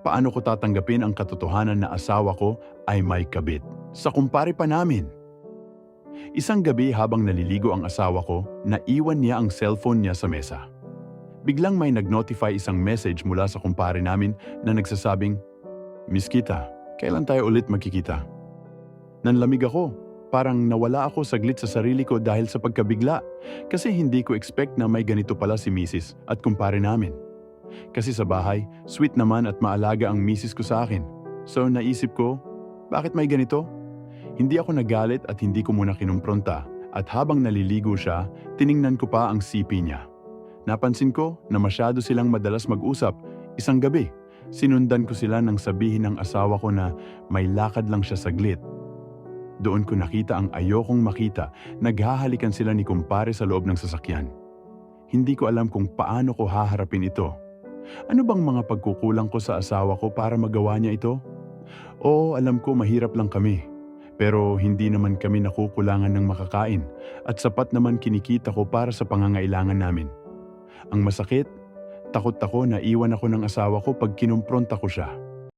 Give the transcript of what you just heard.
Paano ko tatanggapin ang katotohanan na asawa ko ay may kabit? Sa kumpare pa namin. Isang gabi habang naliligo ang asawa ko, naiwan niya ang cellphone niya sa mesa. Biglang may nag-notify isang message mula sa kumpare namin na nagsasabing, "Miss kita, kailan tayo ulit magkikita?" Nanlamig ako. Parang nawala ako saglit sa sarili ko dahil sa pagkabigla kasi hindi ko expect na may ganito pala si Mrs. at kumpare namin. Kasi sa bahay, sweet naman at maalaga ang Mrs. ko sa akin. So naisip ko, bakit may ganito? Hindi ako nagalit at hindi ko muna kinumpronta at habang naliligo siya, tiningnan ko pa ang sipi niya. Napansin ko na masyado silang madalas mag-usap. Isang gabi, sinundan ko sila nang sabihin ng asawa ko na may lakad lang siya saglit. Doon ko nakita ang ayokong makita, naghahalikan sila ni kumpare sa loob ng sasakyan. Hindi ko alam kung paano ko haharapin ito. Ano bang mga pagkukulang ko sa asawa ko para magawa niya ito? Oo, alam ko mahirap lang kami. Pero hindi naman kami nakukulangan ng makakain at sapat naman kinikita ko para sa pangangailangan namin. Ang masakit, takot ako na iwan ako ng asawa ko pag kinumpronta ko siya.